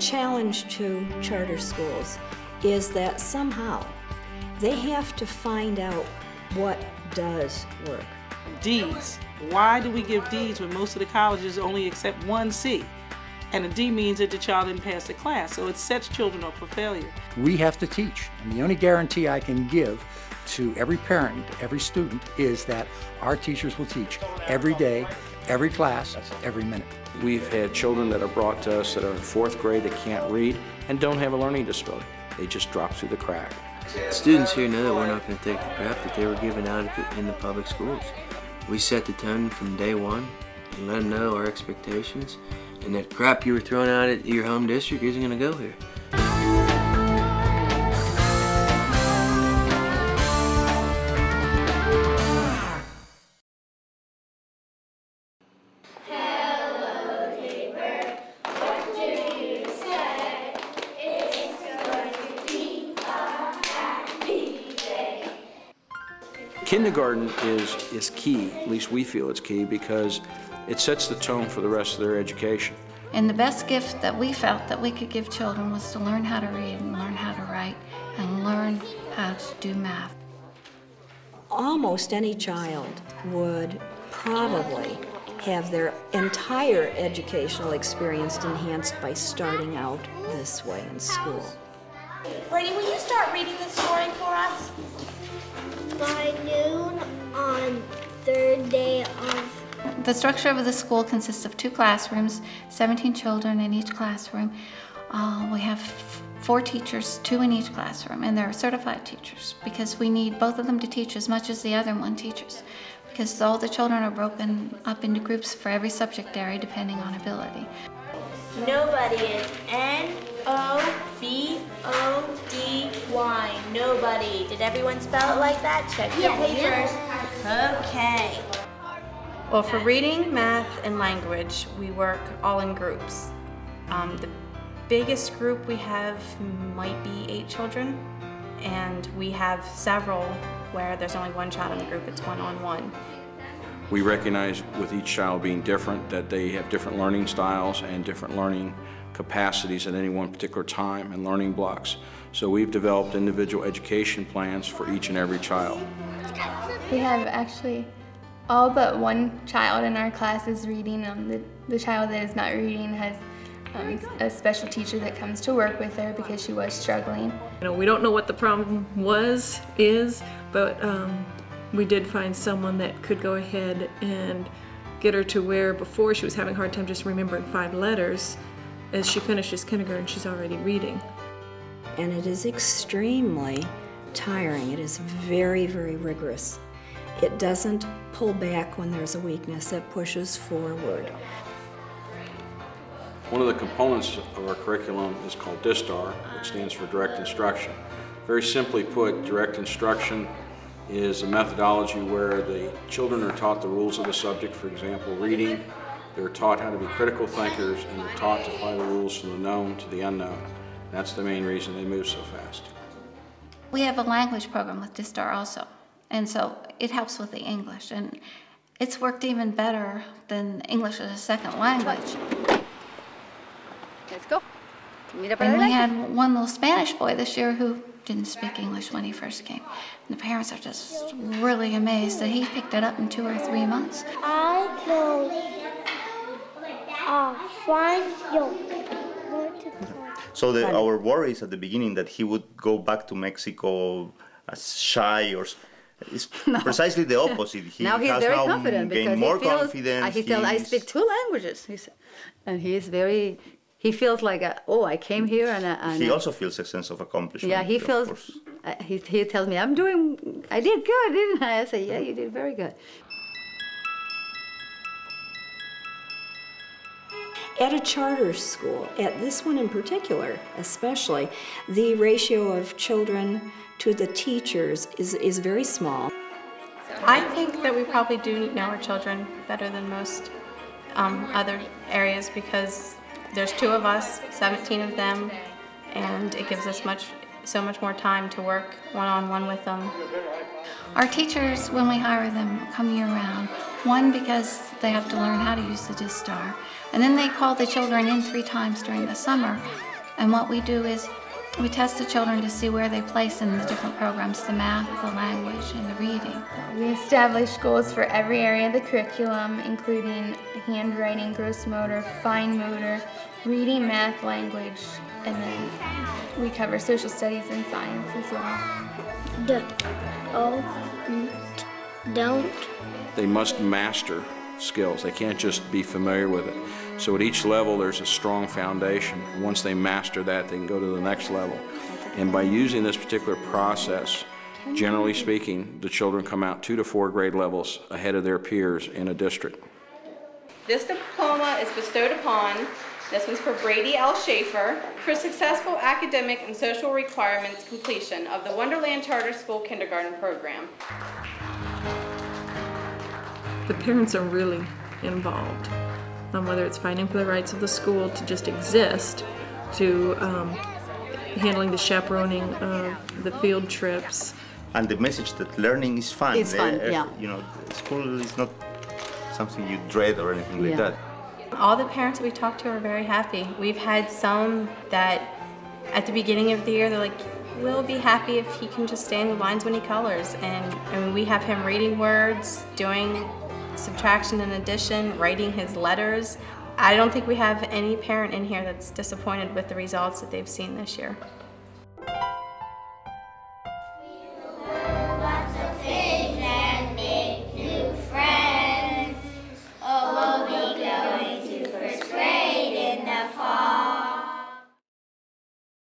challenge to charter schools is that somehow they have to find out what does work. D's. Why do we give D's when most of the colleges only accept one C? And a D means that the child didn't pass the class, so it sets children up for failure. We have to teach, and the only guarantee I can give to every parent, every student, is that our teachers will teach every day, every class, every minute. We've had children that are brought to us that are in 4th grade that can't read and don't have a learning disability. They just drop through the crack. Students here know that we're not going to take the crap that they were given out in the public schools. We set the tone from day one and let them know our expectations, and that crap you were throwing out at your home district isn't going to go here. Kindergarten is key, at least we feel it's key, because it sets the tone for the rest of their education. And the best gift that we felt that we could give children was to learn how to read and learn how to write and learn how to do math. Almost any child would probably have their entire educational experience enhanced by starting out this way in school. Brady, will you start reading the story for us? By noon on 3rd day of... The structure of the school consists of 2 classrooms, 17 children in each classroom. We have 4 teachers, 2 in each classroom, and they're certified teachers because we need both of them to teach as much as the other one teaches, because all the children are broken up into groups for every subject area depending on ability. Nobody is N-O-B-O-D-Y. Nobody. Did everyone spell it like that? Check your papers. Okay. Well, for reading, math, and language, we work all in groups. The biggest group we have might be 8 children, and we have several where there's only 1 child in the group. It's one-on-one. We recognize with each child being different that they have different learning styles and different learning capacities at any one particular time and learning blocks. So we've developed individual education plans for each and every child. We have actually all but 1 child in our class is reading. The child that is not reading has a special teacher that comes to work with her because she was struggling. You know, we don't know what the problem is, but we did find someone that could go ahead and get her to where before she was having a hard time just remembering 5 letters. As she finishes kindergarten, she's already reading. And it is extremely tiring. It is very, very rigorous. It doesn't pull back when there's a weakness, it pushes forward. One of the components of our curriculum is called DISTAR, which stands for Direct Instruction. Very simply put, direct instruction is a methodology where the children are taught the rules of the subject, for example, reading. They're taught how to be critical thinkers, and they're taught to apply the rules from the known to the unknown. That's the main reason they move so fast. We have a language program with DISTAR also, and so it helps with the English, and it's worked even better than English as a second language. Let's go. And we had one little Spanish boy this year who didn't speak English when he first came. And the parents are just really amazed that he picked it up in 2 or 3 months. I know fine yolk. So our worry is at the beginning that he would go back to Mexico as shy or... It's precisely the opposite. He now he's has very now confident because more he feels, confidence. he tells, I speak 2 languages. And he is very... He feels like, oh, I came here and he also feels a sense of accomplishment. Yeah, he feels, he tells me, I did good, didn't I? I say, yeah, you did very good. At a charter school, at this one in particular especially, the ratio of children to the teachers is very small. I think that we probably do know our children better than most other areas because there's 2 of us, 17 of them, and it gives us so much more time to work one-on-one with them. Our teachers, when we hire them, come year-round. 1, because they have to learn how to use the DISTAR, and then they call the children in 3 times during the summer And what we do is we test the children to see where they place in the different programs, the math, the language, and the reading. We establish goals for every area of the curriculum, including handwriting, gross motor, fine motor, reading, math, language, and then we cover social studies and science as well. Don't. They must master skills. They can't just be familiar with it. So at each level there's a strong foundation. Once they master that, they can go to the next level. And by using this particular process, generally speaking, the children come out 2 to 4 grade levels ahead of their peers in a district. This diploma is bestowed upon, this one's for Brady L. Schaefer, for successful academic and social requirements completion of the Wonderland Charter School kindergarten program. The parents are really involved, whether it's fighting for the rights of the school to just exist, to handling the chaperoning of the field trips. And the message that learning is fun. It's fun, yeah. You know, school is not something you dread or anything like that. All the parents that we talked to are very happy. We've had some that at the beginning of the year, they're like, we'll be happy if he can just stay in the lines when he colors. And we have him reading words, doing subtraction and addition, writing his letters. I don't think we have any parent in here that's disappointed with the results that they've seen this year.